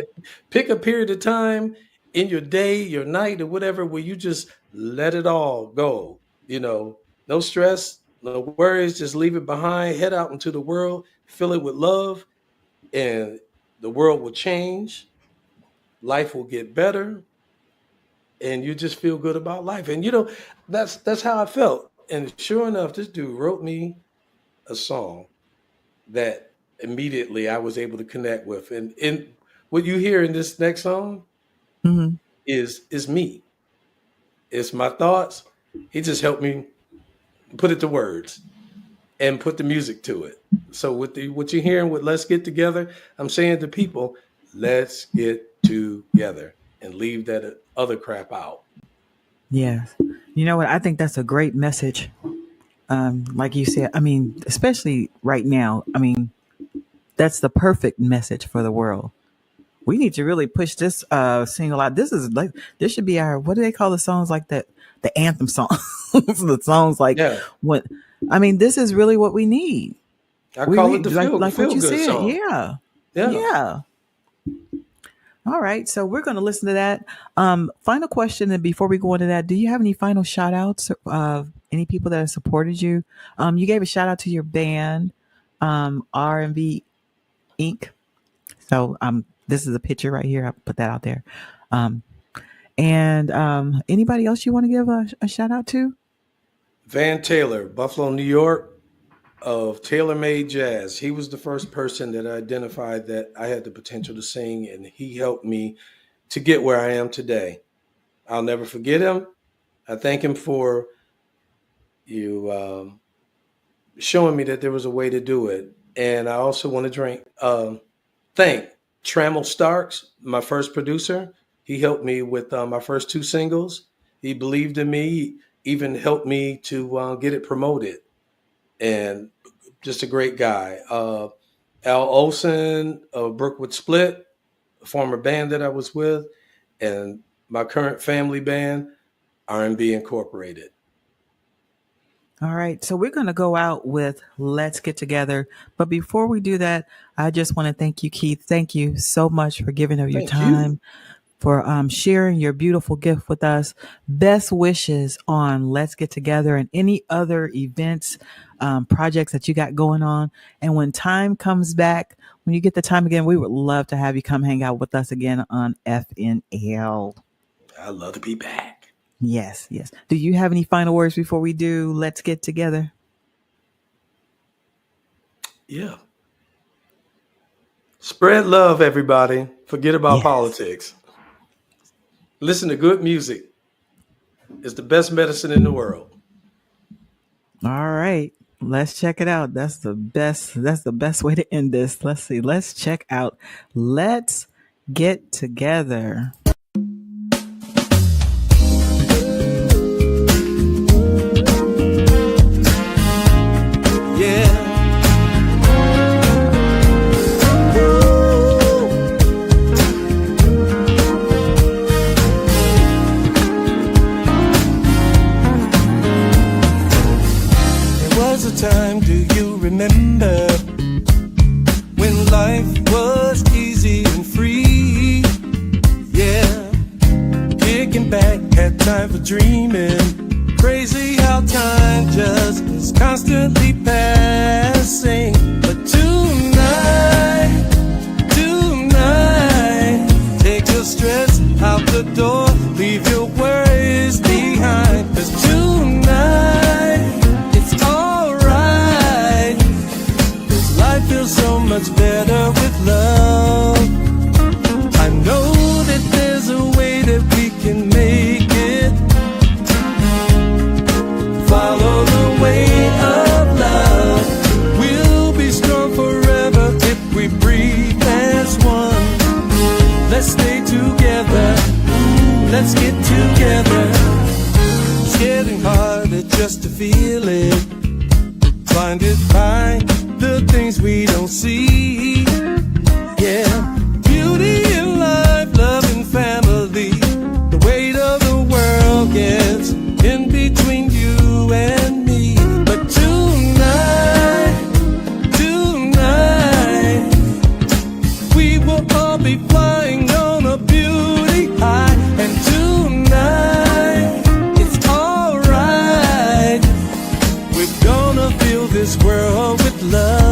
pick a period of time in your day, your night, or whatever, where you just let it all go. No stress, no worries, just leave it behind, head out into the world, fill it with love, and the world will change. Life will get better, and you just feel good about life." And that's how I felt. And sure enough, this dude wrote me a song that immediately I was able to connect with. And what you hear in this next song Hmm. is me. It's my thoughts. He just helped me put it to words and put the music to it. So what you're hearing with "Let's Get Together," I'm saying to people, let's get together and leave that other crap out. Yes. You know what? I think that's a great message. Like you said, I mean, especially right now, I mean, that's the perfect message for the world. We need to really push this single out. This should be our, what do they call the songs like that? The anthem songs. The songs like Yeah. what I mean, this is really what we need. I We call need, it the like feel what you good said. song. Yeah. Yeah. Yeah. All right. So we're going to listen to that. Final question. And before we go into that, do you have any final shout outs of any people that have supported you? You gave a shout out to your band, R&B Inc. So this is a picture right here. I'll put that out there. And anybody else you want to give a shout out to? Van Taylor, Buffalo, New York, of Tailor Made Jazz. He was the first person that identified that I had the potential to sing, and he helped me to get where I am today. I'll never forget him. I thank him for you showing me that there was a way to do it. And I also want to thank Trammell Starks, my first producer. He helped me with my first 2 singles. He believed in me, even helped me to get it promoted. And just a great guy. Al Olson of Brookwood Split, a former band that I was with, and my current family band, R&B Incorporated. All right. So we're going to go out with Let's Get Together. But before we do that, I just want to thank you, Keith. Thank you so much for giving of your Thank you. time, for sharing your beautiful gift with us. Best wishes on Let's Get Together and any other events, projects that you got going on. And when time comes back, when you get the time again, we would love to have you come hang out with us again on FNL. I'd love to be back. Yes, yes. Do you have any final words before we do Let's Get Together? Yeah. Spread love, everybody. Forget about Yes. politics. Listen to good music. It's the best medicine in the world. All right. Let's check it out. That's the best way to end this. Let's see. Let's check out Let's Get Together. Yeah. There was a time, do you remember, when life was easy and free? Yeah. Kicking back, had time for dreaming. Crazy how time just is constantly passing. But tonight, take your stress out the door, leave your much better with love. I know that there's a way that we can make it. Follow the way of love. We'll be strong forever if we breathe as one. Let's stay together. Let's get together. It's getting harder just to feel it. Blinded by the things we don't see. Yeah, beauty in life, love and family. The weight of the world gets in between you and me. But tonight, we will all be flying on a beauty high. And tonight, it's alright. We're gonna fill this world with love.